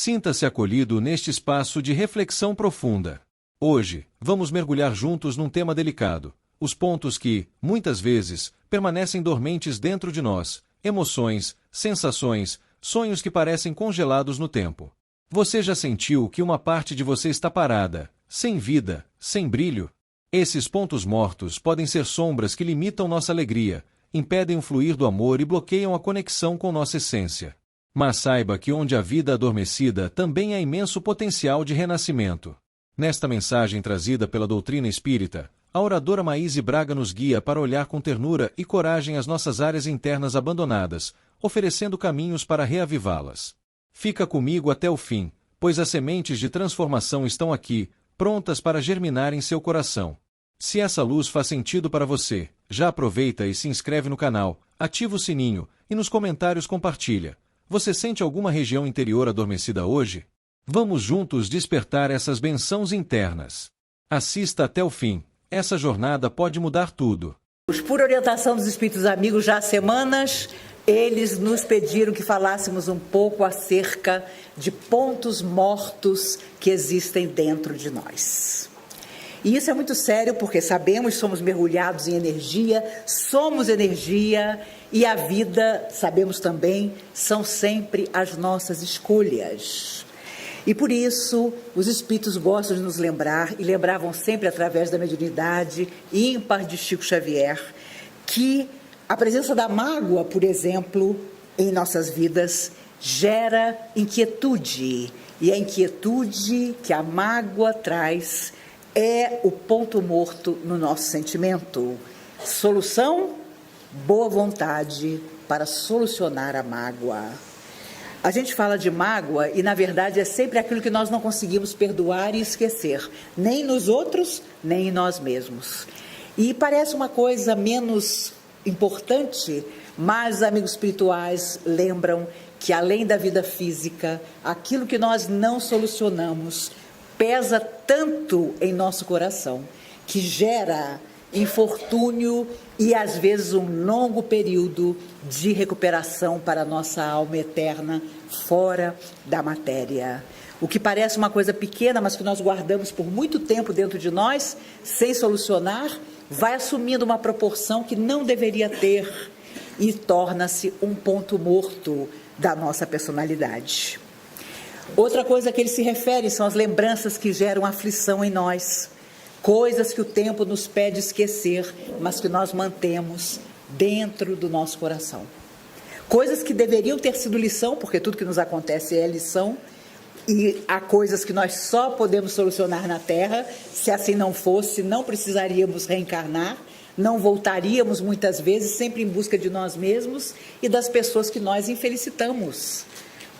Sinta-se acolhido neste espaço de reflexão profunda. Hoje, vamos mergulhar juntos num tema delicado: os pontos que, muitas vezes, permanecem dormentes dentro de nós, emoções, sensações, sonhos que parecem congelados no tempo. Você já sentiu que uma parte de você está parada, sem vida, sem brilho? Esses pontos mortos podem ser sombras que limitam nossa alegria, impedem o fluir do amor e bloqueiam a conexão com nossa essência. Mas saiba que onde há vida adormecida também há imenso potencial de renascimento. Nesta mensagem trazida pela doutrina espírita, a oradora Maíse Braga nos guia para olhar com ternura e coragem as nossas áreas internas abandonadas, oferecendo caminhos para reavivá-las. Fica comigo até o fim, pois as sementes de transformação estão aqui, prontas para germinar em seu coração. Se essa luz faz sentido para você, já aproveita e se inscreve no canal, ativa o sininho e nos comentários compartilha. Você sente alguma região interior adormecida hoje? Vamos juntos despertar essas bênçãos internas. Assista até o fim. Essa jornada pode mudar tudo. Por orientação dos Espíritos Amigos, já há semanas, eles nos pediram que falássemos um pouco acerca de pontos mortos que existem dentro de nós. E isso é muito sério porque sabemos, somos mergulhados em energia, somos energia e a vida, sabemos também, são sempre as nossas escolhas. E por isso, os espíritos gostam de nos lembrar, e lembravam sempre através da mediunidade ímpar de Chico Xavier, que a presença da mágoa, por exemplo, em nossas vidas, gera inquietude. E a inquietude que a mágoa traz é o ponto morto no nosso sentimento. Solução? Boa vontade para solucionar a mágoa. A gente fala de mágoa e, na verdade, é sempre aquilo que nós não conseguimos perdoar e esquecer, nem nos outros, nem em nós mesmos. E parece uma coisa menos importante, mas os amigos espirituais lembram que, além da vida física, aquilo que nós não solucionamos pesa tanto em nosso coração, que gera infortúnio e, às vezes, um longo período de recuperação para a nossa alma eterna fora da matéria. O que parece uma coisa pequena, mas que nós guardamos por muito tempo dentro de nós, sem solucionar, vai assumindo uma proporção que não deveria ter e torna-se um ponto morto da nossa personalidade. Outra coisa que ele se refere são as lembranças que geram aflição em nós, coisas que o tempo nos pede esquecer, mas que nós mantemos dentro do nosso coração. Coisas que deveriam ter sido lição, porque tudo que nos acontece é lição, e há coisas que nós só podemos solucionar na Terra. Se assim não fosse, não precisaríamos reencarnar, não voltaríamos muitas vezes, sempre em busca de nós mesmos e das pessoas que nós infelicitamos.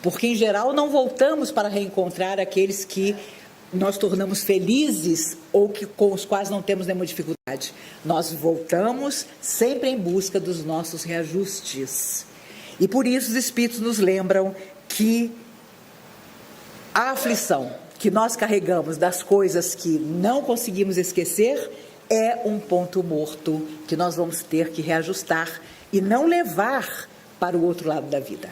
Porque, em geral, não voltamos para reencontrar aqueles que nós tornamos felizes ou com os quais não temos nenhuma dificuldade. Nós voltamos sempre em busca dos nossos reajustes. E por isso os Espíritos nos lembram que a aflição que nós carregamos das coisas que não conseguimos esquecer é um ponto morto que nós vamos ter que reajustar e não levar para o outro lado da vida.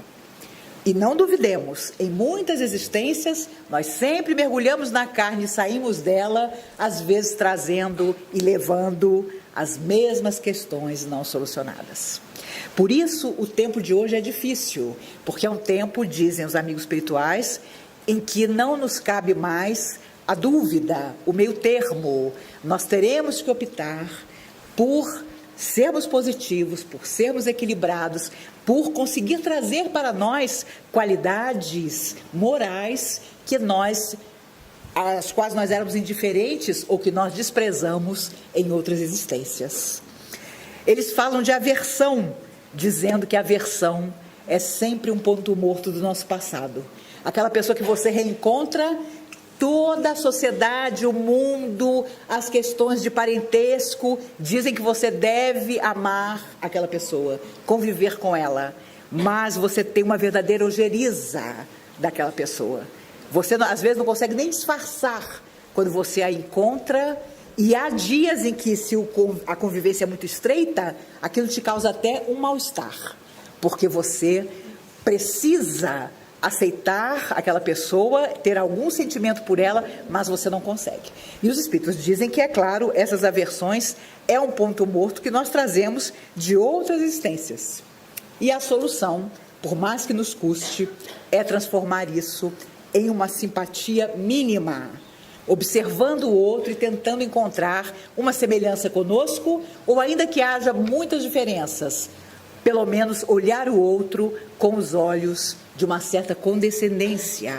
E não duvidemos, em muitas existências, nós sempre mergulhamos na carne e saímos dela, às vezes trazendo e levando as mesmas questões não solucionadas. Por isso, o tempo de hoje é difícil, porque é um tempo, dizem os amigos espirituais, em que não nos cabe mais a dúvida, o meio termo. Nós teremos que optar por sermos positivos, por sermos equilibrados, por conseguir trazer para nós qualidades morais às quais nós éramos indiferentes ou que nós desprezamos em outras existências. Eles falam de aversão, dizendo que a aversão é sempre um ponto morto do nosso passado. Aquela pessoa que você reencontra, toda a sociedade, o mundo, as questões de parentesco, dizem que você deve amar aquela pessoa, conviver com ela, mas você tem uma verdadeira ojeriza daquela pessoa. Você, às vezes, não consegue nem disfarçar quando você a encontra, e há dias em que, se a convivência é muito estreita, aquilo te causa até um mal-estar, porque você precisa aceitar aquela pessoa, ter algum sentimento por ela, mas você não consegue. E os espíritos dizem que, é claro, essas aversões é um ponto morto que nós trazemos de outras existências. E a solução, por mais que nos custe, é transformar isso em uma simpatia mínima, observando o outro e tentando encontrar uma semelhança conosco, ou ainda que haja muitas diferenças, pelo menos olhar o outro com os olhos de uma certa condescendência,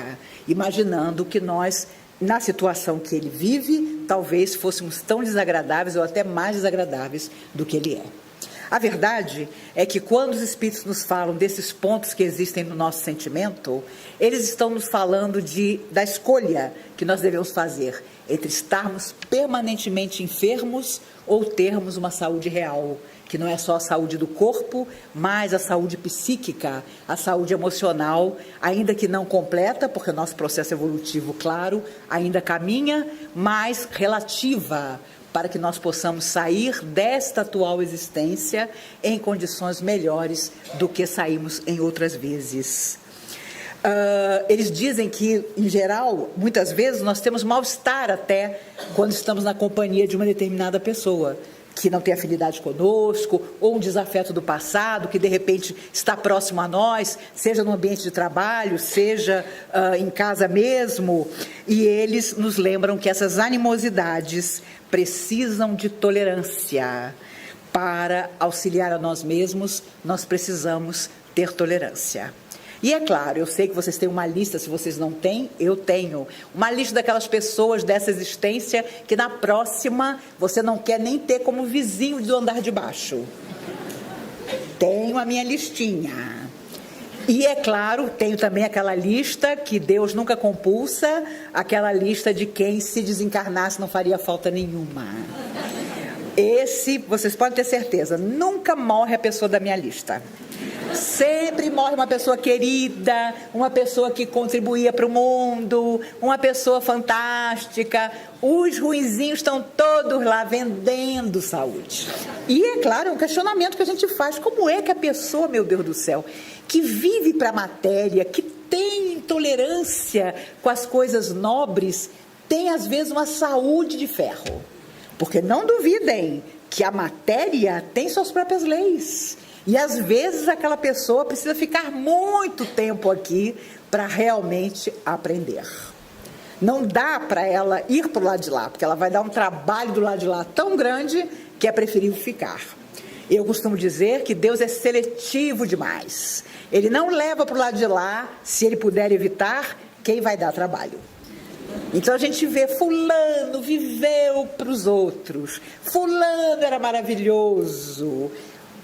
imaginando que nós, na situação que ele vive, talvez fôssemos tão desagradáveis ou até mais desagradáveis do que ele é. A verdade é que quando os espíritos nos falam desses pontos que existem no nosso sentimento, eles estão nos falando da escolha que nós devemos fazer entre estarmos permanentemente enfermos ou termos uma saúde real, que não é só a saúde do corpo, mas a saúde psíquica, a saúde emocional, ainda que não completa, porque o nosso processo evolutivo, claro, ainda caminha, mas relativa, para que nós possamos sair desta atual existência em condições melhores do que saímos em outras vezes. Eles dizem que, em geral, muitas vezes nós temos mal-estar até quando estamos na companhia de uma determinada pessoa, que não tem afinidade conosco, ou um desafeto do passado, que de repente está próximo a nós, seja no ambiente de trabalho, seja em casa mesmo, e eles nos lembram que essas animosidades precisam de tolerância. Para auxiliar a nós mesmos, nós precisamos ter tolerância. E é claro, eu sei que vocês têm uma lista, se vocês não têm, eu tenho. Uma lista daquelas pessoas dessa existência que na próxima você não quer nem ter como vizinho do andar de baixo. Tenho a minha listinha. E é claro, tenho também aquela lista que Deus nunca compulsa, aquela lista de quem se desencarnasse não faria falta nenhuma. Esse, vocês podem ter certeza, nunca morre a pessoa da minha lista. Sempre morre uma pessoa querida, uma pessoa que contribuía para o mundo, uma pessoa fantástica. Os ruinzinhos estão todos lá vendendo saúde. E é claro, é um questionamento que a gente faz. Como é que a pessoa, meu Deus do céu, que vive para a matéria, que tem intolerância com as coisas nobres, tem às vezes uma saúde de ferro? Porque não duvidem que a matéria tem suas próprias leis. E às vezes aquela pessoa precisa ficar muito tempo aqui para realmente aprender. Não dá para ela ir para o lado de lá, porque ela vai dar um trabalho do lado de lá tão grande que é preferível ficar. Eu costumo dizer que Deus é seletivo demais. Ele não leva para o lado de lá, se ele puder evitar, quem vai dar trabalho. Então a gente vê fulano viveu para os outros, fulano era maravilhoso.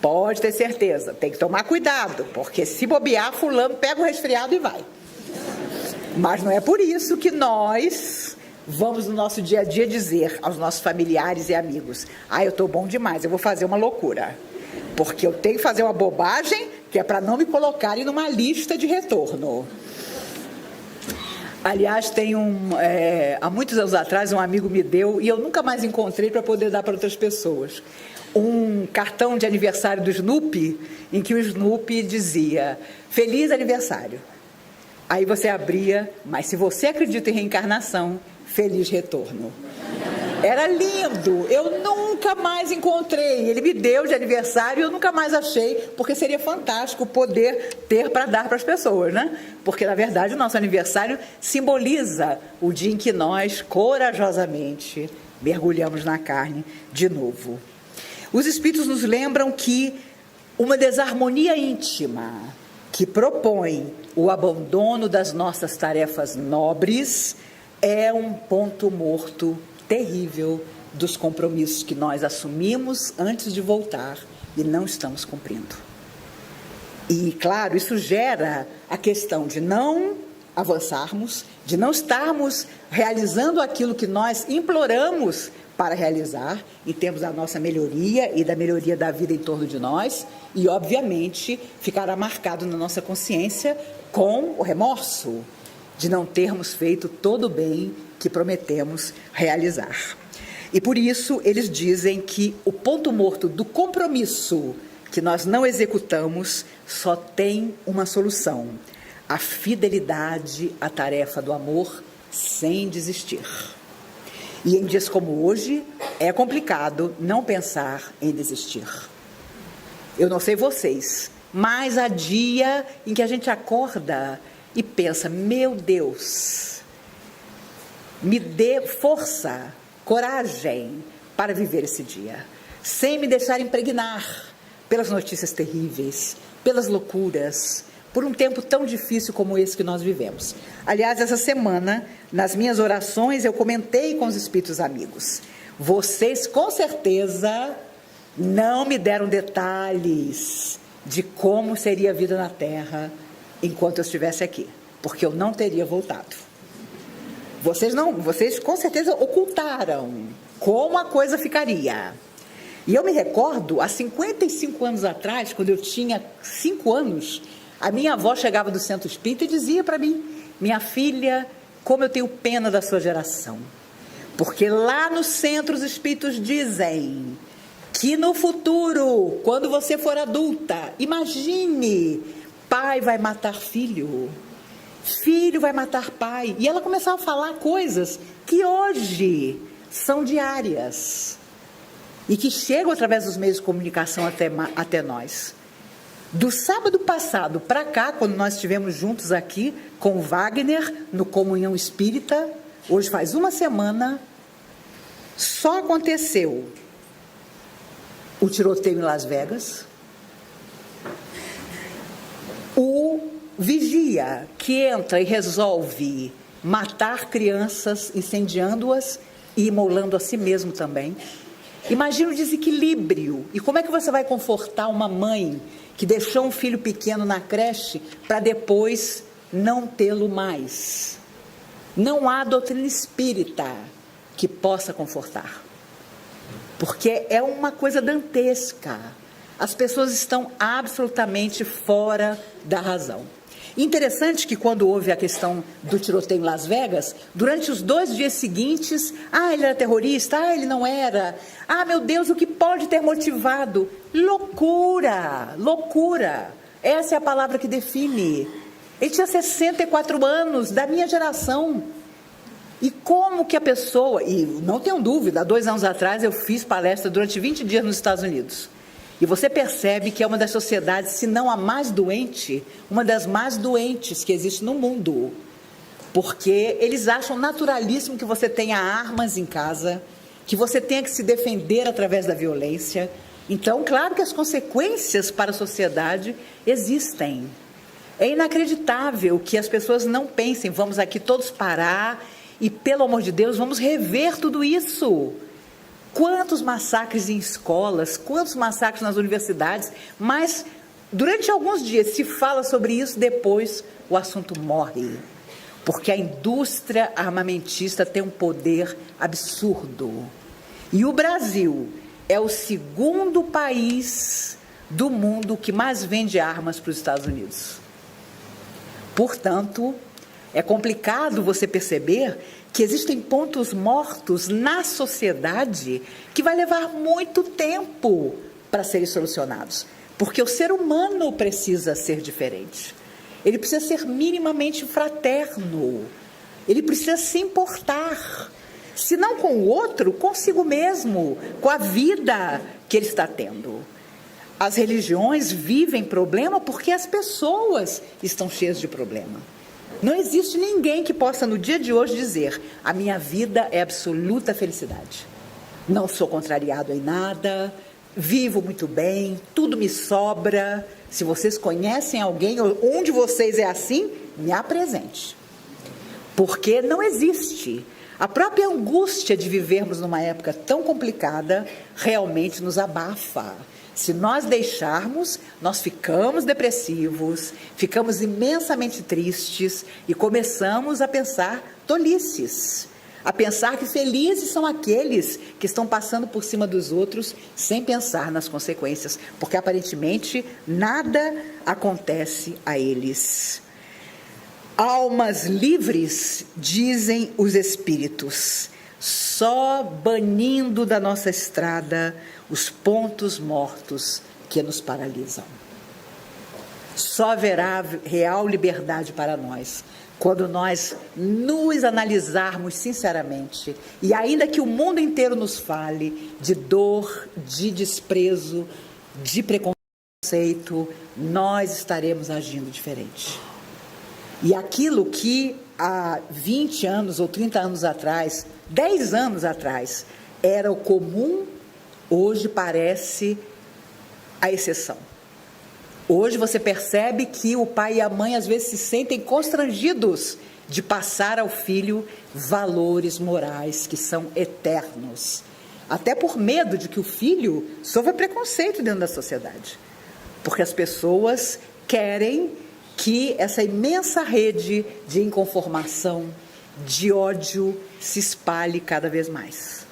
Pode ter certeza, tem que tomar cuidado, porque se bobear, fulano pega o resfriado e vai. Mas não é por isso que nós vamos no nosso dia a dia dizer aos nossos familiares e amigos: eu estou bom demais, eu vou fazer uma loucura, porque eu tenho que fazer uma bobagem que é para não me colocarem numa lista de retorno. Aliás, há muitos anos atrás, um amigo me deu, e eu nunca mais encontrei para poder dar para outras pessoas, um cartão de aniversário do Snoopy, em que o Snoopy dizia: feliz aniversário. Aí você abria: mas se você acredita em reencarnação, feliz retorno. Era lindo, eu nunca mais encontrei. Ele me deu de aniversário e eu nunca mais achei, porque seria fantástico poder ter para dar para as pessoas, né? Porque, na verdade, o nosso aniversário simboliza o dia em que nós, corajosamente, mergulhamos na carne de novo. Os espíritos nos lembram que uma desarmonia íntima que propõe o abandono das nossas tarefas nobres é um ponto morto terrível dos compromissos que nós assumimos antes de voltar e não estamos cumprindo. E, claro, isso gera a questão de não avançarmos, de não estarmos realizando aquilo que nós imploramos para realizar, em termos da nossa melhoria e da melhoria da vida em torno de nós, e, obviamente, ficará marcado na nossa consciência com o remorso de não termos feito todo o bem que prometemos realizar. E por isso eles dizem que o ponto morto do compromisso que nós não executamos só tem uma solução: a fidelidade à tarefa do amor sem desistir. E em dias como hoje, é complicado não pensar em desistir. Eu não sei vocês, mas há dia em que a gente acorda e pensa, meu Deus, me dê força, coragem para viver esse dia, sem me deixar impregnar pelas notícias terríveis, pelas loucuras, por um tempo tão difícil como esse que nós vivemos. Aliás, essa semana, nas minhas orações, eu comentei com os espíritos amigos. Vocês, com certeza, não me deram detalhes de como seria a vida na Terra enquanto eu estivesse aqui, porque eu não teria voltado. Vocês com certeza ocultaram como a coisa ficaria. E eu me recordo, há 55 anos atrás, quando eu tinha 5 anos, a minha avó chegava do centro espírita e dizia para mim, minha filha, como eu tenho pena da sua geração. Porque lá no centro os espíritos dizem que no futuro, quando você for adulta, imagine, pai vai matar filho, filho vai matar pai. E ela começava a falar coisas que hoje são diárias e que chegam através dos meios de comunicação até nós. Do sábado passado para cá, quando nós estivemos juntos aqui com o Wagner, no Comunhão Espírita, hoje faz uma semana, só aconteceu o tiroteio em Las Vegas, o vigia que entra e resolve matar crianças, incendiando-as e imolando a si mesmo também. Imagina o desequilíbrio. E como é que você vai confortar uma mãe que deixou um filho pequeno na creche para depois não tê-lo mais? Não há doutrina espírita que possa confortar. Porque é uma coisa dantesca. As pessoas estão absolutamente fora da razão. Interessante que quando houve a questão do tiroteio em Las Vegas, durante os 2 dias seguintes, ele era terrorista, ele não era, meu Deus, o que pode ter motivado? Loucura, loucura, essa é a palavra que define. Ele tinha 64 anos, da minha geração, e como que a pessoa, e não tenho dúvida, há 2 anos atrás eu fiz palestra durante 20 dias nos Estados Unidos, e você percebe que é uma das sociedades, se não a mais doente, uma das mais doentes que existe no mundo. Porque eles acham naturalíssimo que você tenha armas em casa, que você tenha que se defender através da violência. Então, claro que as consequências para a sociedade existem. É inacreditável que as pessoas não pensem, vamos aqui todos parar e, pelo amor de Deus, vamos rever tudo isso. Quantos massacres em escolas, quantos massacres nas universidades, mas durante alguns dias se fala sobre isso, depois o assunto morre. Porque a indústria armamentista tem um poder absurdo. E o Brasil é o 2º país do mundo que mais vende armas para os Estados Unidos. Portanto, é complicado você perceber que existem pontos mortos na sociedade que vai levar muito tempo para serem solucionados. Porque o ser humano precisa ser diferente. Ele precisa ser minimamente fraterno. Ele precisa se importar. Se não com o outro, consigo mesmo, com a vida que ele está tendo. As religiões vivem problema porque as pessoas estão cheias de problema. Não existe ninguém que possa, no dia de hoje, dizer a minha vida é absoluta felicidade. Não sou contrariado em nada, vivo muito bem, tudo me sobra. Se vocês conhecem alguém, ou um de vocês é assim, me apresente. Porque não existe. A própria angústia de vivermos numa época tão complicada realmente nos abafa. Se nós deixarmos, nós ficamos depressivos, ficamos imensamente tristes e começamos a pensar tolices, a pensar que felizes são aqueles que estão passando por cima dos outros sem pensar nas consequências, porque aparentemente nada acontece a eles. Almas livres, dizem os espíritos, só banindo da nossa estrada os pontos mortos que nos paralisam. Só haverá real liberdade para nós quando nós nos analisarmos sinceramente, e ainda que o mundo inteiro nos fale de dor, de desprezo, de preconceito, nós estaremos agindo diferente. E aquilo que há 20 anos ou 30 anos atrás, 10 anos atrás, era o comum, hoje parece a exceção. Hoje você percebe que o pai e a mãe às vezes se sentem constrangidos de passar ao filho valores morais que são eternos, até por medo de que o filho sofra preconceito dentro da sociedade, porque as pessoas querem que essa imensa rede de inconformação, de ódio, se espalhe cada vez mais.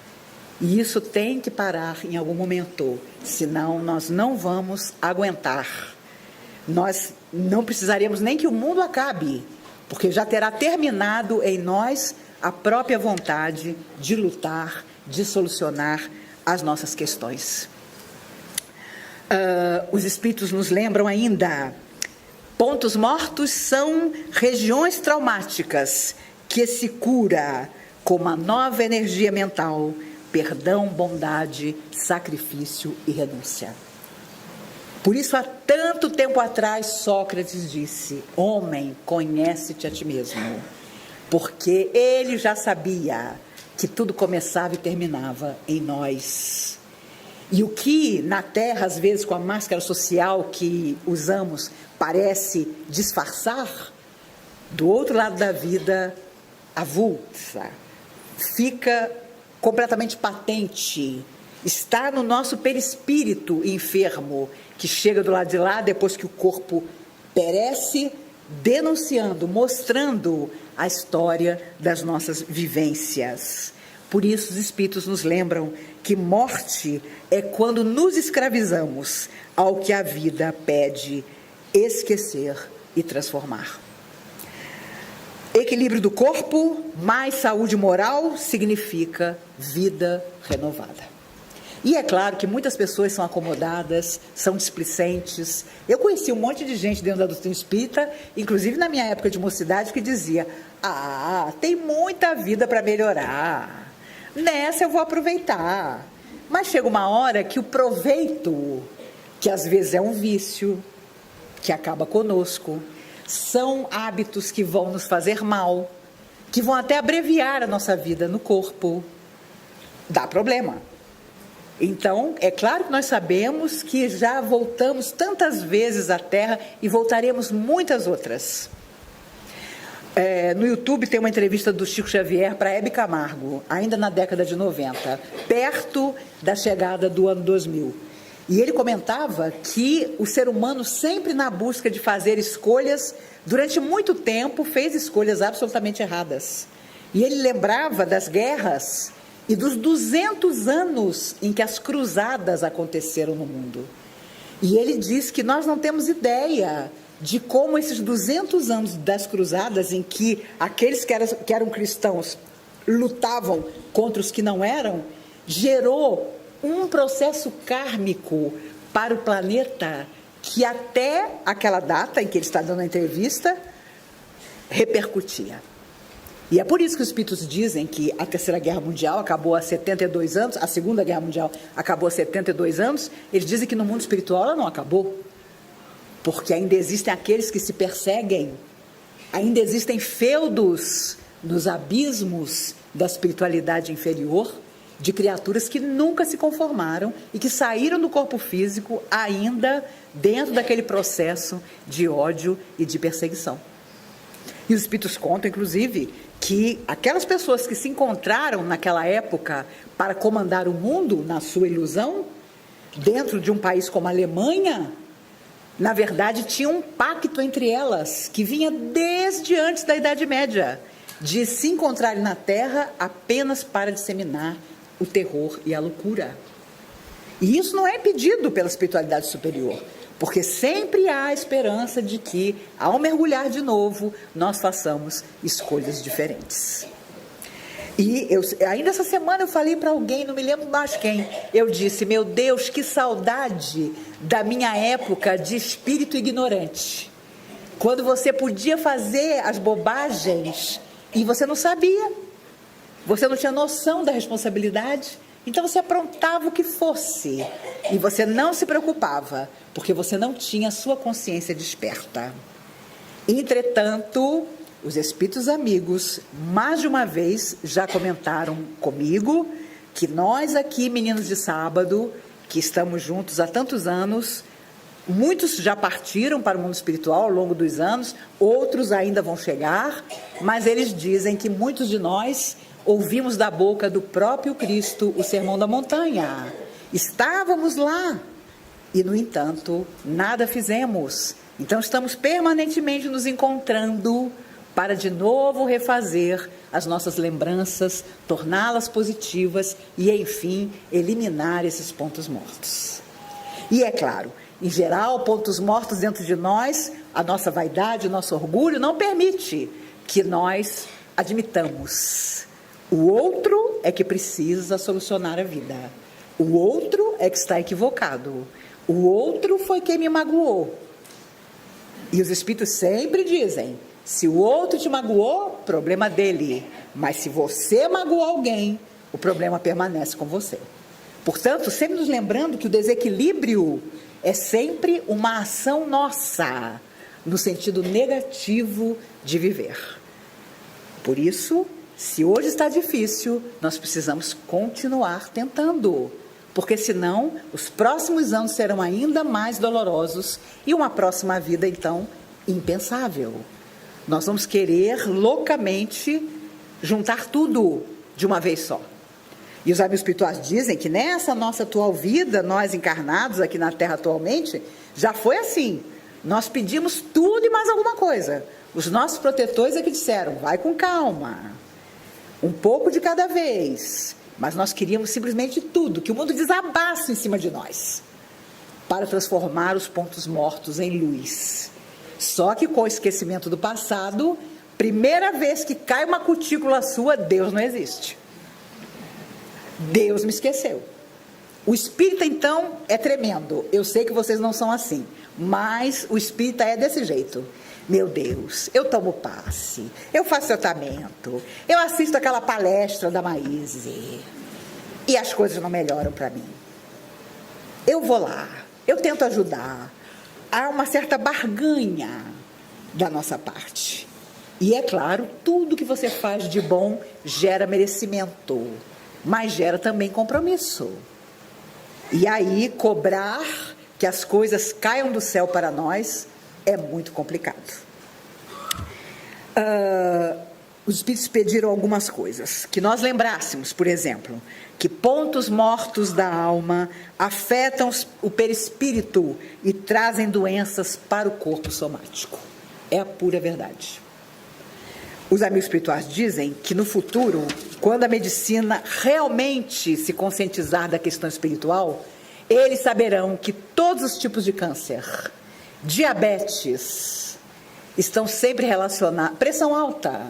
E isso tem que parar em algum momento, senão nós não vamos aguentar. Nós não precisaremos nem que o mundo acabe, porque já terá terminado em nós a própria vontade de lutar, de solucionar as nossas questões. Os espíritos nos lembram ainda: pontos mortos são regiões traumáticas que se cura com uma nova energia mental, perdão, bondade, sacrifício e renúncia. Por isso, há tanto tempo atrás, Sócrates disse: homem, conhece-te a ti mesmo. Porque ele já sabia que tudo começava e terminava em nós. E o que na Terra, às vezes, com a máscara social que usamos, parece disfarçar, do outro lado da vida, avulsa, fica completamente patente, está no nosso perispírito enfermo, que chega do lado de lá depois que o corpo perece, denunciando, mostrando a história das nossas vivências. Por isso os espíritos nos lembram que morte é quando nos escravizamos ao que a vida pede esquecer e transformar. Equilíbrio do corpo mais saúde moral significa vida renovada. E é claro que muitas pessoas são acomodadas, são displicentes. Eu conheci um monte de gente dentro da doutrina espírita, inclusive na minha época de mocidade, que dizia: tem muita vida para melhorar, nessa eu vou aproveitar. Mas chega uma hora que o proveito, que às vezes é um vício, que acaba conosco, são hábitos que vão nos fazer mal, que vão até abreviar a nossa vida no corpo. Dá problema. Então, é claro que nós sabemos que já voltamos tantas vezes à Terra e voltaremos muitas outras. No YouTube tem uma entrevista do Chico Xavier para Hebe Camargo, ainda na década de 90, perto da chegada do ano 2000. E ele comentava que o ser humano, sempre na busca de fazer escolhas, durante muito tempo fez escolhas absolutamente erradas. E ele lembrava das guerras e dos 200 anos em que as cruzadas aconteceram no mundo. E ele diz que nós não temos ideia de como esses 200 anos das cruzadas, em que aqueles que eram cristãos lutavam contra os que não eram, gerou um processo kármico para o planeta que até aquela data em que ele está dando a entrevista repercutia. E é por isso que os espíritos dizem que a Terceira Guerra Mundial acabou há 72 anos, a Segunda Guerra Mundial acabou há 72 anos, eles dizem que no mundo espiritual ela não acabou, porque ainda existem aqueles que se perseguem, ainda existem feudos nos abismos da espiritualidade inferior, de criaturas que nunca se conformaram e que saíram do corpo físico ainda dentro daquele processo de ódio e de perseguição. E os espíritos contam, inclusive, que aquelas pessoas que se encontraram naquela época para comandar o mundo na sua ilusão, dentro de um país como a Alemanha, na verdade tinha um pacto entre elas, que vinha desde antes da Idade Média, de se encontrarem na Terra apenas para disseminar o terror e a loucura. E isso não é impedido pela espiritualidade superior, porque sempre há a esperança de que, ao mergulhar de novo, nós façamos escolhas diferentes. E ainda essa semana eu falei para alguém, não me lembro mais quem, eu disse, meu Deus, que saudade da minha época de espírito ignorante. Quando você podia fazer as bobagens e você não sabia, você não tinha noção da responsabilidade, então você aprontava o que fosse e você não se preocupava, porque você não tinha a sua consciência desperta. Entretanto, os espíritos amigos, mais de uma vez, já comentaram comigo que nós aqui, meninos de sábado, que estamos juntos há tantos anos, muitos já partiram para o mundo espiritual ao longo dos anos, outros ainda vão chegar, mas eles dizem que muitos de nós ouvimos da boca do próprio Cristo o Sermão da Montanha. Estávamos lá e, no entanto, nada fizemos. Então, estamos permanentemente nos encontrando para de novo refazer as nossas lembranças, torná-las positivas e, enfim, eliminar esses pontos mortos. E é claro, em geral, pontos mortos dentro de nós, a nossa vaidade, o nosso orgulho não permite que nós admitamos. O outro é que precisa solucionar a vida. O outro é que está equivocado. O outro foi quem me magoou. E os espíritos sempre dizem, se o outro te magoou, problema dele. Mas se você magoou alguém, o problema permanece com você. Portanto, sempre nos lembrando que o desequilíbrio é sempre uma ação nossa, no sentido negativo de viver. Por isso, se hoje está difícil, nós precisamos continuar tentando, porque senão os próximos anos serão ainda mais dolorosos e uma próxima vida, então, impensável. Nós vamos querer loucamente juntar tudo de uma vez só. E os amigos espirituais dizem que nessa nossa atual vida, nós encarnados aqui na Terra atualmente, já foi assim. Nós pedimos tudo e mais alguma coisa. Os nossos protetores é que disseram, vai com calma, um pouco de cada vez. Mas nós queríamos simplesmente tudo, que o mundo desabasse em cima de nós, para transformar os pontos mortos em luz. Só que com o esquecimento do passado, primeira vez que cai uma cutícula sua, Deus não existe. Deus me esqueceu. O espírita, então, é tremendo. Eu sei que vocês não são assim, mas o espírita é desse jeito. Meu Deus, eu tomo passe, eu faço tratamento, eu assisto aquela palestra da Maíse e as coisas não melhoram para mim. Eu vou lá, eu tento ajudar. Há uma certa barganha da nossa parte. E é claro, tudo que você faz de bom gera merecimento, mas gera também compromisso. E aí, cobrar que as coisas caiam do céu para nós é muito complicado. Os espíritos pediram algumas coisas, que nós lembrássemos, por exemplo, que pontos mortos da alma afetam o perispírito e trazem doenças para o corpo somático. É a pura verdade. Os amigos espirituais dizem que no futuro, quando a medicina realmente se conscientizar da questão espiritual, eles saberão que todos os tipos de câncer, diabetes, estão sempre relacionados, pressão alta,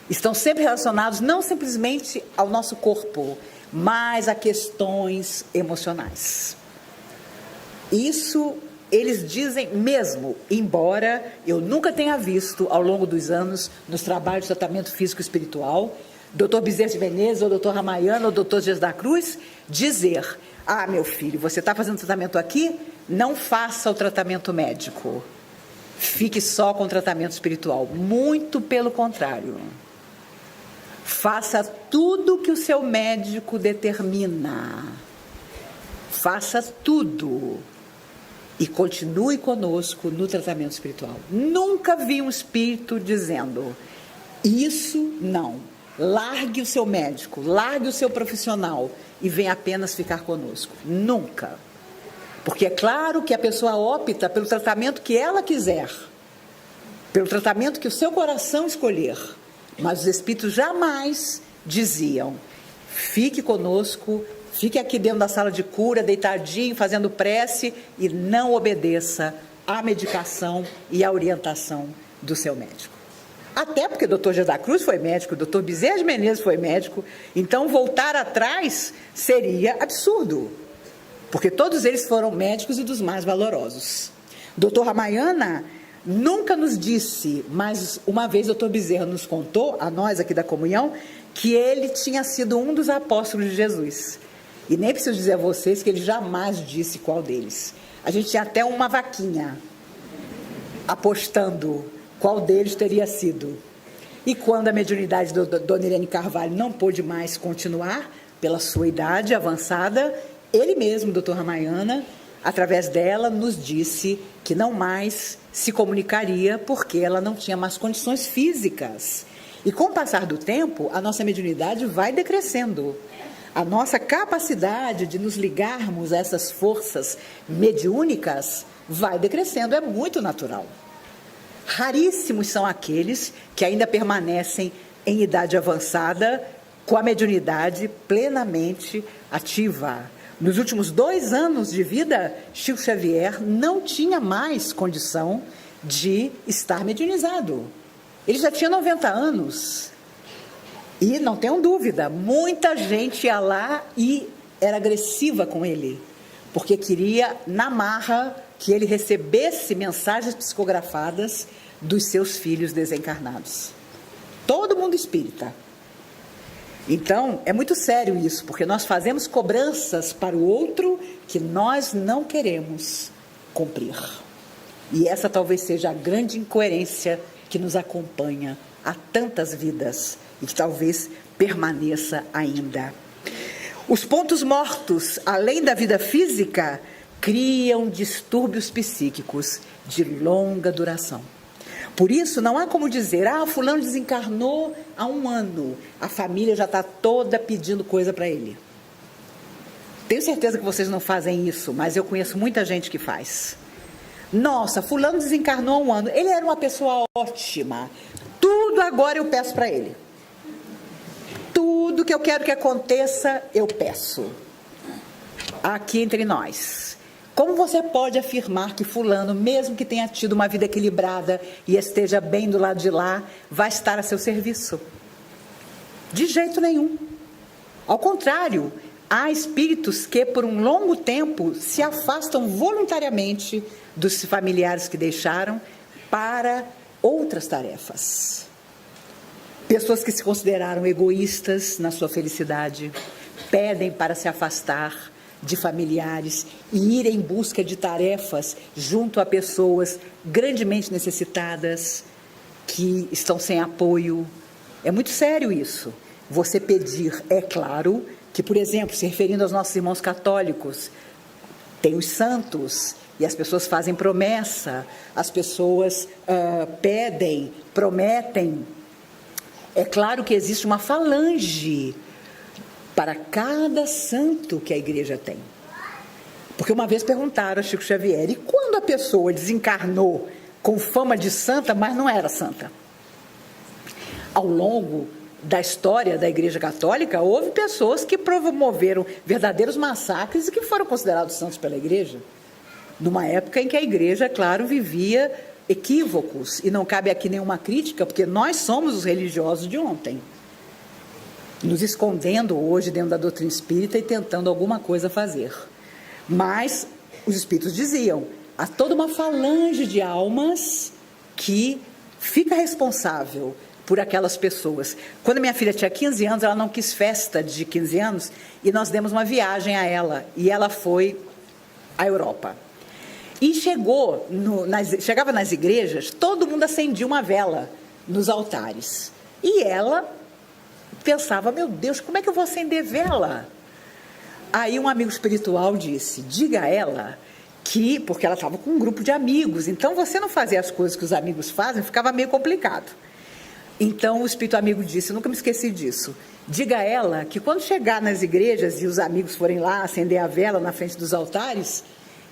estão sempre relacionados não simplesmente ao nosso corpo, mas a questões emocionais. Isso eles dizem mesmo, embora eu nunca tenha visto ao longo dos anos, nos trabalhos de tratamento físico e espiritual, Dr. Bezerra de Menezes, ou Dr. Ramayana, ou Dr. Dias da Cruz, dizer, meu filho, você está fazendo tratamento aqui? Não faça o tratamento médico. Fique só com o tratamento espiritual. Muito pelo contrário. Faça tudo que o seu médico determina. Faça tudo. E continue conosco no tratamento espiritual. Nunca vi um espírito dizendo, isso não. Largue o seu médico, largue o seu profissional e venha apenas ficar conosco. Nunca. Porque é claro que a pessoa opta pelo tratamento que ela quiser, pelo tratamento que o seu coração escolher. Mas os espíritos jamais diziam, fique conosco, fique aqui dentro da sala de cura, deitadinho, fazendo prece e não obedeça à medicação e à orientação do seu médico. Até porque o doutor José da Cruz foi médico, o doutor Bezerra de Menezes foi médico, então voltar atrás seria absurdo, porque todos eles foram médicos e dos mais valorosos. Doutor Ramayana nunca nos disse, mas uma vez o doutor Bezerra nos contou, a nós aqui da comunhão, que ele tinha sido um dos apóstolos de Jesus. E nem preciso dizer a vocês que ele jamais disse qual deles. A gente tinha até uma vaquinha apostando qual deles teria sido. E quando a mediunidade da Dona Irene Carvalho não pôde mais continuar, pela sua idade avançada, ele mesmo, doutor Ramayana, através dela, nos disse que não mais se comunicaria porque ela não tinha mais condições físicas. E com o passar do tempo, a nossa mediunidade vai decrescendo. A nossa capacidade de nos ligarmos a essas forças mediúnicas vai decrescendo, é muito natural. Raríssimos são aqueles que ainda permanecem em idade avançada com a mediunidade plenamente ativa. Nos últimos 2 anos de vida, Chico Xavier não tinha mais condição de estar mediunizado. Ele já tinha 90 anos. E não tenham dúvida, muita gente ia lá e era agressiva com ele, porque queria, na marra, que ele recebesse mensagens psicografadas dos seus filhos desencarnados. Todo mundo espírita. Então, é muito sério isso, porque nós fazemos cobranças para o outro que nós não queremos cumprir. E essa talvez seja a grande incoerência que nos acompanha há tantas vidas e que talvez permaneça ainda. Os pontos mortos, além da vida física, criam distúrbios psíquicos de longa duração. Por isso, não há como dizer, fulano desencarnou há 1 ano, a família já está toda pedindo coisa para ele. Tenho certeza que vocês não fazem isso, mas eu conheço muita gente que faz. Nossa, fulano desencarnou há 1 ano, ele era uma pessoa ótima, tudo agora eu peço para ele. Tudo que eu quero que aconteça, eu peço. Aqui entre nós. Como você pode afirmar que fulano, mesmo que tenha tido uma vida equilibrada e esteja bem do lado de lá, vai estar a seu serviço? De jeito nenhum. Ao contrário, há espíritos que por um longo tempo se afastam voluntariamente dos familiares que deixaram para outras tarefas. Pessoas que se consideraram egoístas na sua felicidade, pedem para se afastar de familiares e ir em busca de tarefas junto a pessoas grandemente necessitadas, que estão sem apoio. É muito sério isso. Você pedir, é claro, que, por exemplo, se referindo aos nossos irmãos católicos, tem os santos, e as pessoas fazem promessa, as pessoas pedem, prometem. É claro que existe uma falange para cada santo que a igreja tem. Porque uma vez perguntaram a Chico Xavier, e quando a pessoa desencarnou com fama de santa, mas não era santa? Ao longo da história da Igreja Católica, houve pessoas que promoveram verdadeiros massacres e que foram considerados santos pela Igreja. Numa época em que a Igreja, claro, vivia equívocos, e não cabe aqui nenhuma crítica, porque nós somos os religiosos de ontem, nos escondendo hoje dentro da doutrina espírita e tentando alguma coisa fazer. Mas os espíritos diziam, há toda uma falange de almas que fica responsável por aquelas pessoas. Quando minha filha tinha 15 anos, ela não quis festa de 15 anos, e nós demos uma viagem a ela, e ela foi à Europa. E chegava nas igrejas, todo mundo acendia uma vela nos altares. E ela pensava, meu Deus, como é que eu vou acender vela? Aí um amigo espiritual disse, diga a ela que, porque ela estava com um grupo de amigos, então você não fazia as coisas que os amigos fazem, ficava meio complicado. Então o espírito amigo disse, eu nunca me esqueci disso, diga a ela que quando chegar nas igrejas e os amigos forem lá acender a vela na frente dos altares,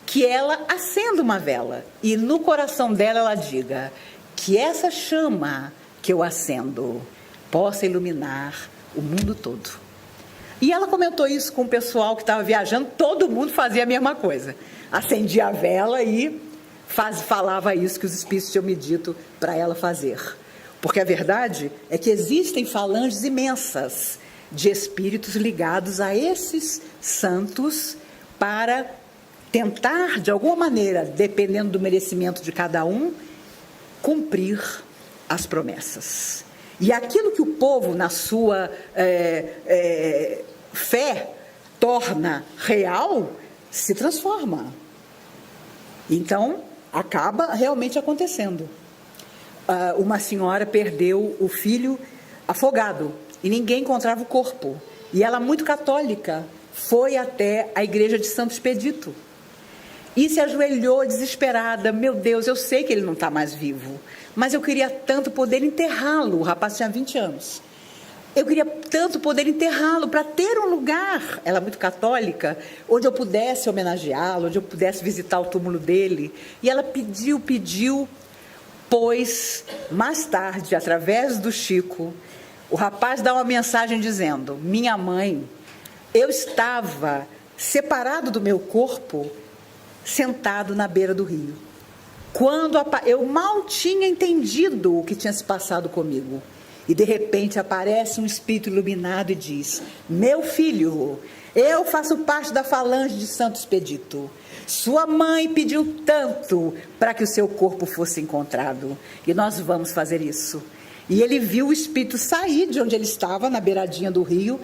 que ela acenda uma vela e no coração dela ela diga que essa chama que eu acendo possa iluminar o mundo todo. E ela comentou isso com o pessoal que estava viajando, todo mundo fazia a mesma coisa. Acendia a vela e falava isso que os espíritos tinham me dito para ela fazer. Porque a verdade é que existem falanges imensas de espíritos ligados a esses santos para tentar, de alguma maneira, dependendo do merecimento de cada um, cumprir as promessas. E aquilo que o povo, na sua fé, torna real, se transforma. Então, acaba realmente acontecendo. Uma senhora perdeu o filho afogado e ninguém encontrava o corpo. E ela, muito católica, foi até a igreja de Santo Expedito e se ajoelhou desesperada. Meu Deus, eu sei que ele não está mais vivo, mas eu queria tanto poder enterrá-lo. O rapaz tinha 20 anos. Eu queria tanto poder enterrá-lo para ter um lugar, ela muito católica, onde eu pudesse homenageá-lo, onde eu pudesse visitar o túmulo dele. E ela pediu, pois mais tarde, através do Chico, o rapaz dá uma mensagem dizendo: minha mãe, eu estava separado do meu corpo, sentado na beira do rio. Quando eu mal tinha entendido o que tinha se passado comigo. E de repente aparece um espírito iluminado e diz: meu filho, eu faço parte da falange de Santo Expedito. Sua mãe pediu tanto para que o seu corpo fosse encontrado. E nós vamos fazer isso. E ele viu o espírito sair de onde ele estava, na beiradinha do rio,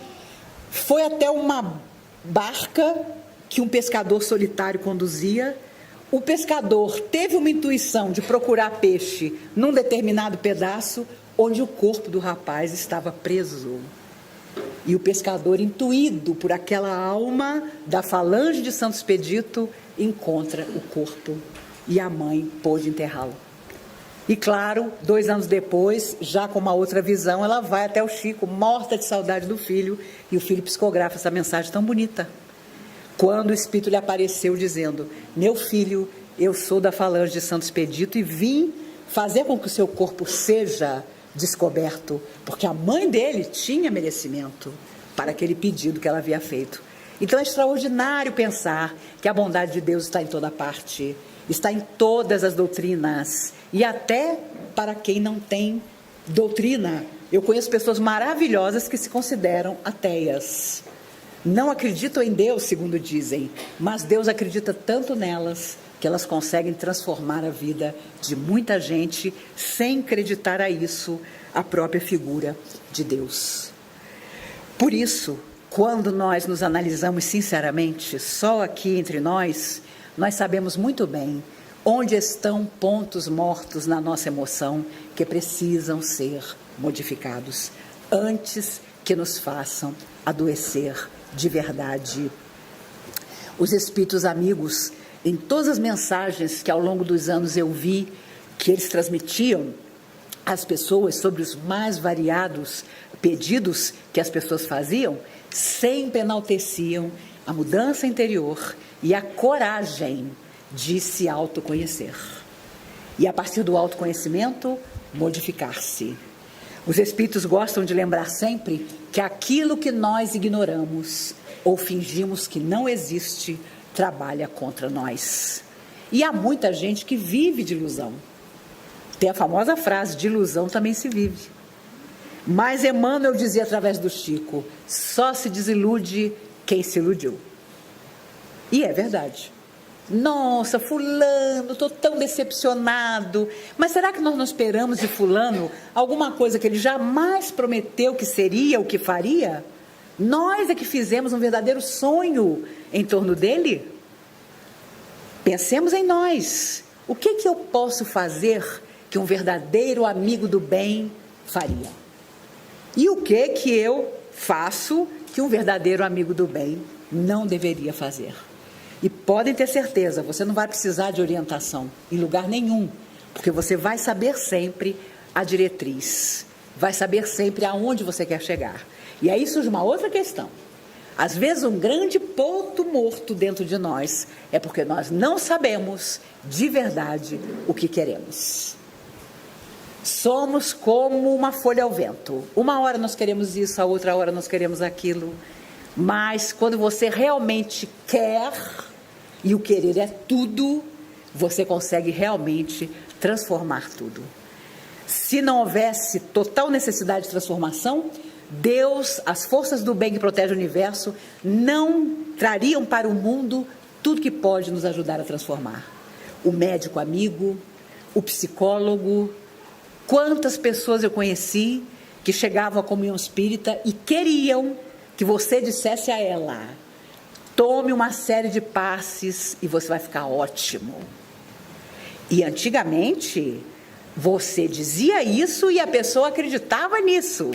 foi até uma barca que um pescador solitário conduzia. O pescador teve uma intuição de procurar peixe num determinado pedaço onde o corpo do rapaz estava preso. E o pescador, intuído por aquela alma da falange de Santo Expedito, encontra o corpo e a mãe pôde enterrá-lo. E claro, 2 anos depois, já com uma outra visão, ela vai até o Chico, morta de saudade do filho, e o filho psicografa essa mensagem tão bonita. Quando o espírito lhe apareceu dizendo: meu filho, eu sou da falange de Santo Expedito e vim fazer com que o seu corpo seja descoberto, porque a mãe dele tinha merecimento para aquele pedido que ela havia feito. Então é extraordinário pensar que a bondade de Deus está em toda parte, está em todas as doutrinas, e até para quem não tem doutrina. Eu conheço pessoas maravilhosas que se consideram ateias. Não acreditam em Deus, segundo dizem, mas Deus acredita tanto nelas que elas conseguem transformar a vida de muita gente sem acreditar a isso, a própria figura de Deus. Por isso, quando nós nos analisamos sinceramente, só aqui entre nós, nós sabemos muito bem onde estão pontos mortos na nossa emoção que precisam ser modificados antes que nos façam adoecer de verdade. Os espíritos amigos, em todas as mensagens que ao longo dos anos eu vi que eles transmitiam às pessoas sobre os mais variados pedidos que as pessoas faziam, sempre enalteciam a mudança interior e a coragem de se autoconhecer. E a partir do autoconhecimento, modificar-se. Os espíritos gostam de lembrar sempre que aquilo que nós ignoramos ou fingimos que não existe, trabalha contra nós. E há muita gente que vive de ilusão. Tem a famosa frase: de ilusão também se vive. Mas Emmanuel dizia através do Chico: só se desilude quem se iludiu. E é verdade. Nossa, fulano, estou tão decepcionado. Mas será que nós não esperamos de fulano alguma coisa que ele jamais prometeu que seria o que faria? Nós é que fizemos um verdadeiro sonho em torno dele. Pensemos em nós. O que eu posso fazer que um verdadeiro amigo do bem faria? E o que eu faço que um verdadeiro amigo do bem não deveria fazer? E podem ter certeza, você não vai precisar de orientação em lugar nenhum, porque você vai saber sempre a diretriz, vai saber sempre aonde você quer chegar. E aí surge uma outra questão. Às vezes um grande ponto morto dentro de nós é porque nós não sabemos de verdade o que queremos. Somos como uma folha ao vento. Uma hora nós queremos isso, a outra hora nós queremos aquilo. Mas quando você realmente quer, e o querer é tudo, você consegue realmente transformar tudo. Se não houvesse total necessidade de transformação, Deus, as forças do bem que protegem o universo, não trariam para o mundo tudo que pode nos ajudar a transformar. O médico amigo, o psicólogo, quantas pessoas eu conheci que chegavam à comunhão espírita e queriam que você dissesse a ela: tome uma série de passes e você vai ficar ótimo. E antigamente, você dizia isso e a pessoa acreditava nisso.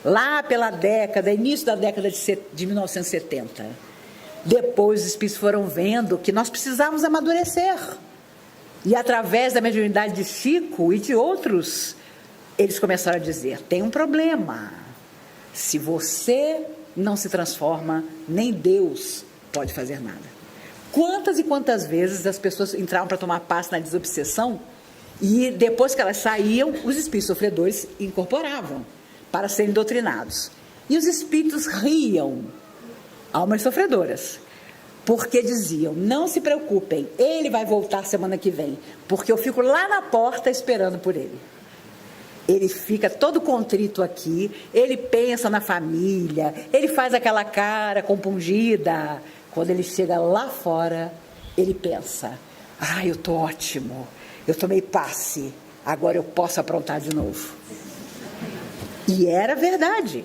Lá pela início da década de 1970. Depois os espíritos foram vendo que nós precisávamos amadurecer. E através da mediunidade de Chico e de outros, eles começaram a dizer: tem um problema. Se você não se transforma, nem Deus pode fazer nada. Quantas e quantas vezes as pessoas entravam para tomar passe na desobsessão e depois que elas saíam, os espíritos sofredores incorporavam para serem doutrinados. E os espíritos riam, almas sofredoras, porque diziam: não se preocupem, ele vai voltar semana que vem, porque eu fico lá na porta esperando por ele. Ele fica todo contrito aqui, ele pensa na família, ele faz aquela cara compungida. Quando ele chega lá fora, ele pensa: eu estou ótimo, eu tomei passe, agora eu posso aprontar de novo. E era verdade,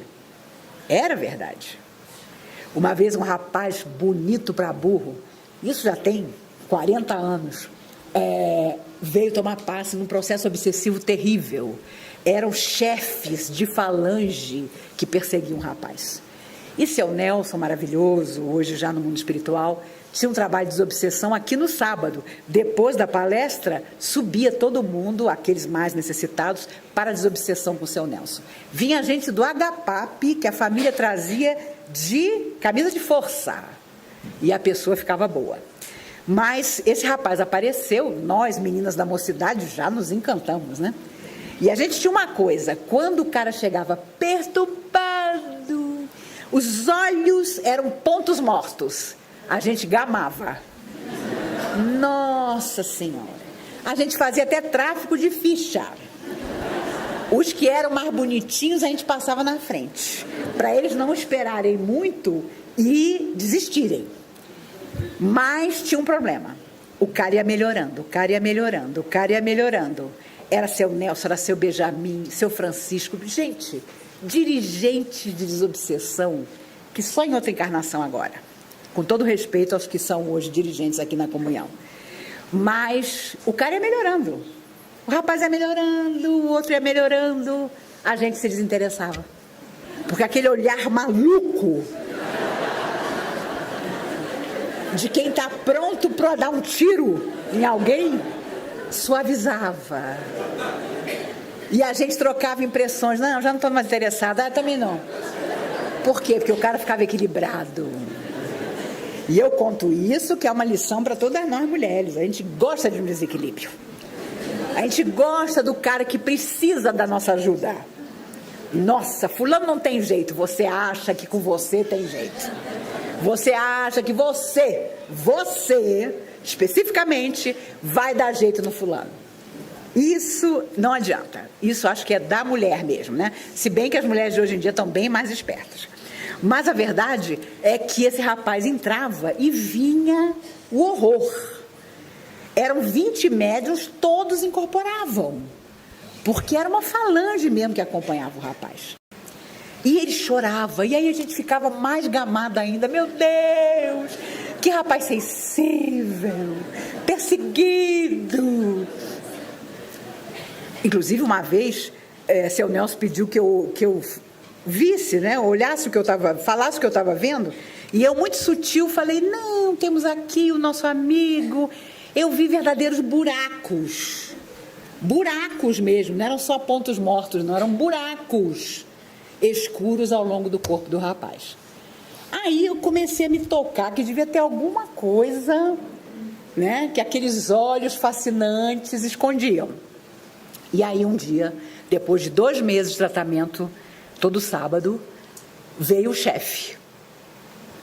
era verdade. Uma vez um rapaz bonito para burro, isso já tem 40 anos, veio tomar passe num processo obsessivo terrível. Eram chefes de falange que perseguiam o rapaz. E seu Nelson, maravilhoso, hoje já no mundo espiritual, tinha um trabalho de desobsessão aqui no sábado. Depois da palestra, subia todo mundo, aqueles mais necessitados, para a desobsessão com o seu Nelson. Vinha gente do HPAP, que a família trazia de camisa de força, e a pessoa ficava boa. Mas esse rapaz apareceu, nós, meninas da mocidade, já nos encantamos, né? E a gente tinha uma coisa: quando o cara chegava perturbado, os olhos eram pontos mortos, a gente gamava. Nossa Senhora! A gente fazia até tráfico de ficha. Os que eram mais bonitinhos a gente passava na frente, para eles não esperarem muito e desistirem. Mas tinha um problema: o cara ia melhorando, o cara ia melhorando, o cara ia melhorando. Era seu Nelson, era seu Benjamin, seu Francisco. Gente, dirigente de desobsessão, que só em outra encarnação agora. Com todo respeito aos que são hoje dirigentes aqui na comunhão. Mas o cara ia melhorando. O rapaz ia melhorando, o outro ia melhorando. A gente se desinteressava. Porque aquele olhar maluco de quem está pronto para dar um tiro em alguém suavizava. E a gente trocava impressões. Não, já não estou mais interessada. Também não. Por quê? Porque o cara ficava equilibrado. E eu conto isso, que é uma lição para todas nós mulheres. A gente gosta de um desequilíbrio. A gente gosta do cara que precisa da nossa ajuda. Nossa, fulano não tem jeito. Você acha que com você tem jeito. Você acha que você, especificamente, vai dar jeito no fulano. Isso não adianta. Isso acho que é da mulher mesmo, né? Se bem que as mulheres de hoje em dia estão bem mais espertas. Mas a verdade é que esse rapaz entrava e vinha o horror. Eram 20 médiuns, todos incorporavam. Porque era uma falange mesmo que acompanhava o rapaz. E ele chorava, e aí a gente ficava mais gamada ainda. Meu Deus, que rapaz sensível, perseguido. Inclusive, uma vez, seu Nelson pediu que eu visse, né, olhasse o que eu estava, falasse o que eu estava vendo, e eu, muito sutil, falei: não, temos aqui o nosso amigo. Eu vi verdadeiros buracos mesmo, não eram só pontos mortos, não, eram buracos escuros ao longo do corpo do rapaz. Aí eu comecei a me tocar que devia ter alguma coisa, né, que aqueles olhos fascinantes escondiam. E aí um dia, depois de 2 meses de tratamento, todo sábado, veio o chefe,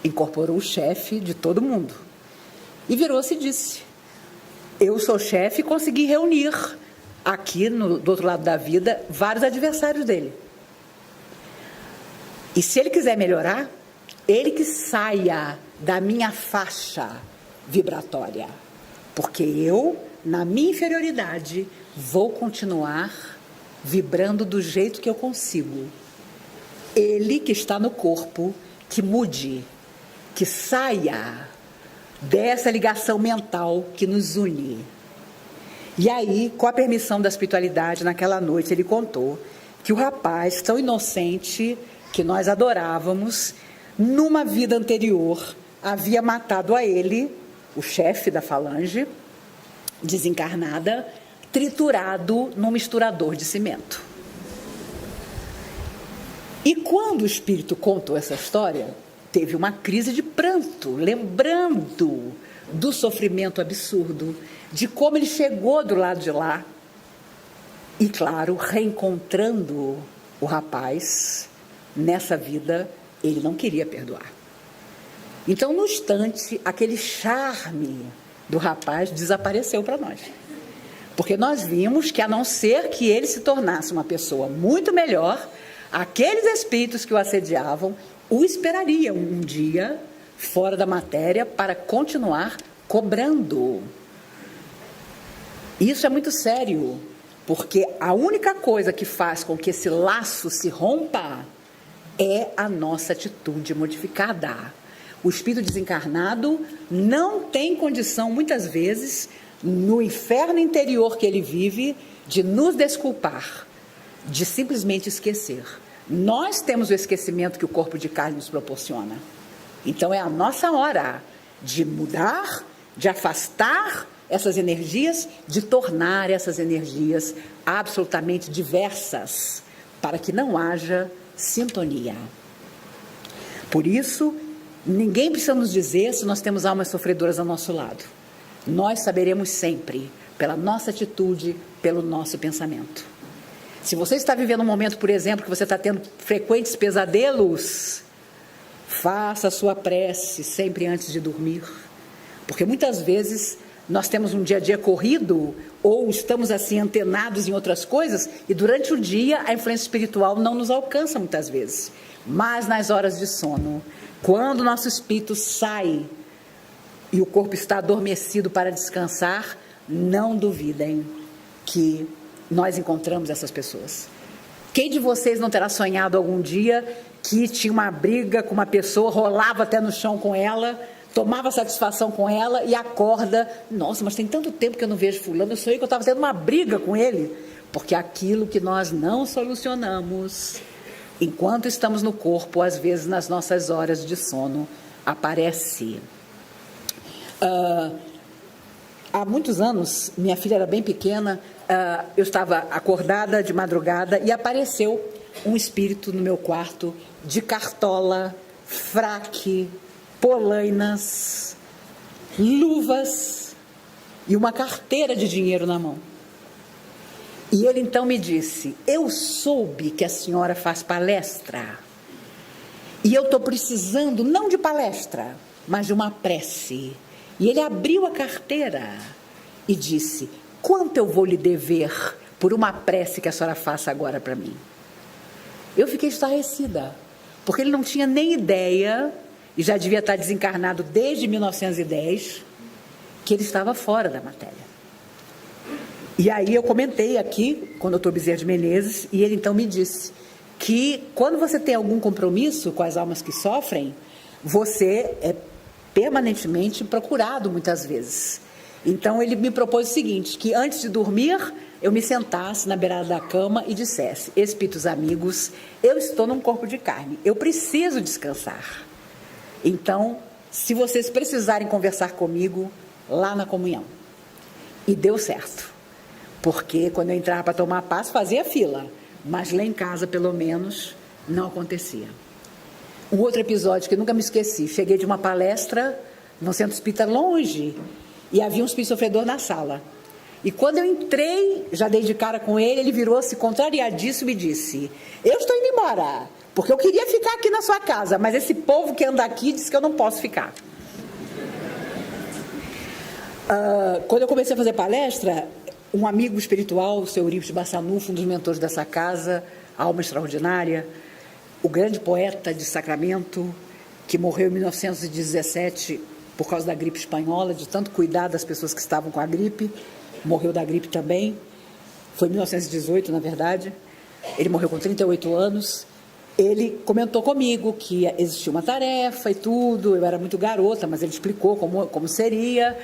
incorporou o chefe de todo mundo, e virou-se e disse: eu sou chefe e consegui reunir aqui do outro lado da vida, vários adversários dele. E se ele quiser melhorar, ele que saia da minha faixa vibratória. Porque eu, na minha inferioridade, vou continuar vibrando do jeito que eu consigo. Ele que está no corpo, que mude, que saia dessa ligação mental que nos une. E aí, com a permissão da espiritualidade, naquela noite ele contou que o rapaz tão inocente que nós adorávamos, numa vida anterior, havia matado a ele, o chefe da falange, desencarnada, triturado num misturador de cimento. E quando o espírito contou essa história, teve uma crise de pranto, lembrando do sofrimento absurdo, de como ele chegou do lado de lá, e claro, reencontrando o rapaz, nessa vida, ele não queria perdoar. Então, no instante, aquele charme do rapaz desapareceu para nós. Porque nós vimos que, a não ser que ele se tornasse uma pessoa muito melhor, aqueles espíritos que o assediavam o esperariam um dia fora da matéria para continuar cobrando. Isso é muito sério, porque a única coisa que faz com que esse laço se rompa é a nossa atitude modificada. O espírito desencarnado não tem condição, muitas vezes, no inferno interior que ele vive, de nos desculpar, de simplesmente esquecer. Nós temos o esquecimento que o corpo de carne nos proporciona. Então é a nossa hora de mudar, de afastar essas energias, de tornar essas energias absolutamente diversas, para que não haja sintonia. Por isso, ninguém precisa nos dizer se nós temos almas sofredoras ao nosso lado. Nós saberemos sempre, pela nossa atitude, pelo nosso pensamento. Se você está vivendo um momento, por exemplo, que você está tendo frequentes pesadelos, faça a sua prece sempre antes de dormir. Porque muitas vezes nós temos um dia a dia corrido, ou estamos assim antenados em outras coisas, e durante o dia a influência espiritual não nos alcança muitas vezes. Mas nas horas de sono, quando o nosso espírito sai e o corpo está adormecido para descansar, não duvidem que nós encontramos essas pessoas. Quem de vocês não terá sonhado algum dia que tinha uma briga com uma pessoa, rolava até no chão com ela, tomava satisfação com ela e acorda, nossa, mas tem tanto tempo que eu não vejo fulano, eu sonhei que eu estava tendo uma briga com ele, porque aquilo que nós não solucionamos, enquanto estamos no corpo, às vezes nas nossas horas de sono, aparece. Há muitos anos, minha filha era bem pequena, eu estava acordada de madrugada e apareceu um espírito no meu quarto de cartola, fraque, polainas, luvas e uma carteira de dinheiro na mão. E ele então me disse: eu soube que a senhora faz palestra e eu estou precisando não de palestra, mas de uma prece. E ele abriu a carteira e disse: quanto eu vou lhe dever por uma prece que a senhora faça agora para mim? Eu fiquei estarrecida, porque ele não tinha nem ideia, e já devia estar desencarnado desde 1910, que ele estava fora da matéria. E aí eu comentei aqui com o Dr. Bezerra de Menezes, e ele então me disse que quando você tem algum compromisso com as almas que sofrem, você é permanentemente procurado muitas vezes. Então ele me propôs o seguinte, que antes de dormir eu me sentasse na beirada da cama e dissesse: espíritos amigos, eu estou num corpo de carne, eu preciso descansar. Então, se vocês precisarem conversar comigo, lá na comunhão. E deu certo, porque quando eu entrava para tomar passe, fazia fila, mas lá em casa, pelo menos, não acontecia. Um outro episódio que eu nunca me esqueci, cheguei de uma palestra no centro espírita longe, e havia um espírito sofredor na sala. E quando eu entrei, já dei de cara com ele, ele virou-se contrariadíssimo e disse: eu estou indo embora, porque eu queria ficar aqui na sua casa, mas esse povo que anda aqui diz que eu não posso ficar. Quando eu comecei a fazer palestra, Um amigo espiritual, o seu Eurípides Bassanufo, um dos mentores dessa casa, alma extraordinária, o grande poeta de Sacramento, que morreu em 1917 por causa da gripe espanhola, de tanto cuidar das pessoas que estavam com a gripe, morreu da gripe também, foi em 1918, na verdade, ele morreu com 38 anos, ele comentou comigo que existia uma tarefa e tudo, eu era muito garota, mas ele explicou como seria.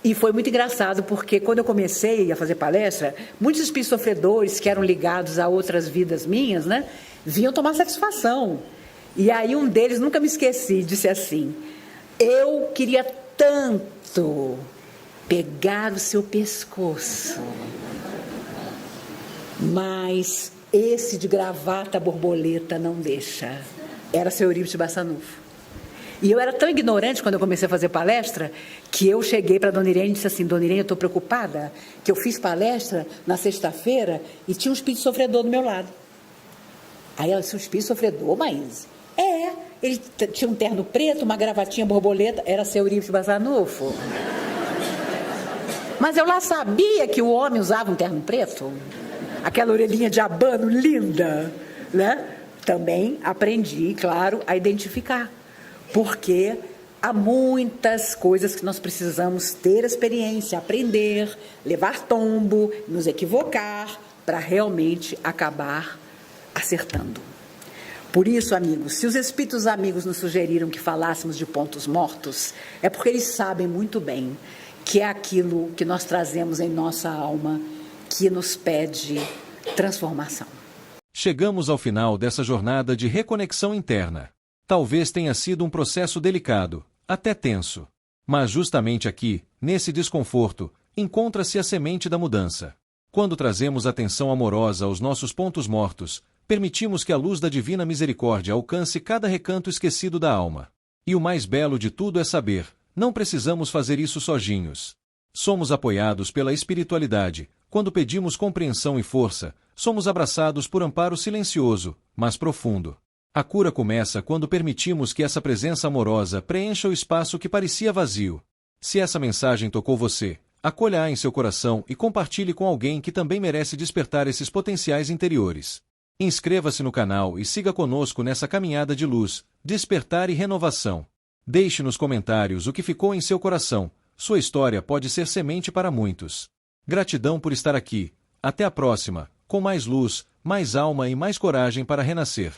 E foi muito engraçado, porque quando eu comecei a fazer palestra, muitos espíritos sofredores que eram ligados a outras vidas minhas, né, vinham tomar satisfação. E aí um deles, nunca me esqueci, disse assim: eu queria tanto pegar o seu pescoço, mas esse de gravata borboleta não deixa. Era seu Eurípides Bassanufo. E eu era tão ignorante quando eu comecei a fazer palestra, que eu cheguei para a Dona Irene e disse assim: Dona Irene, eu estou preocupada, que eu fiz palestra na sexta-feira e tinha um espírito sofredor do meu lado. Aí ela disse: um espírito sofredor, mas... ele tinha um terno preto, uma gravatinha borboleta, era seu Eurípides Bassanufo. Mas eu lá sabia que o homem usava um terno preto, aquela orelhinha de abano linda, né? Também aprendi, claro, a identificar. Porque há muitas coisas que nós precisamos ter experiência, aprender, levar tombo, nos equivocar, para realmente acabar acertando. Por isso, amigos, se os espíritos amigos nos sugeriram que falássemos de pontos mortos, é porque eles sabem muito bem que é aquilo que nós trazemos em nossa alma que nos pede transformação. Chegamos ao final dessa jornada de reconexão interna. Talvez tenha sido um processo delicado, até tenso. Mas justamente aqui, nesse desconforto, encontra-se a semente da mudança. Quando trazemos atenção amorosa aos nossos pontos mortos, permitimos que a luz da divina misericórdia alcance cada recanto esquecido da alma. E o mais belo de tudo é saber, não precisamos fazer isso sozinhos. Somos apoiados pela espiritualidade. Quando pedimos compreensão e força, somos abraçados por amparo silencioso, mas profundo. A cura começa quando permitimos que essa presença amorosa preencha o espaço que parecia vazio. Se essa mensagem tocou você, acolha-a em seu coração e compartilhe com alguém que também merece despertar esses potenciais interiores. Inscreva-se no canal e siga conosco nessa caminhada de luz, despertar e renovação. Deixe nos comentários o que ficou em seu coração. Sua história pode ser semente para muitos. Gratidão por estar aqui. Até a próxima, com mais luz, mais alma e mais coragem para renascer.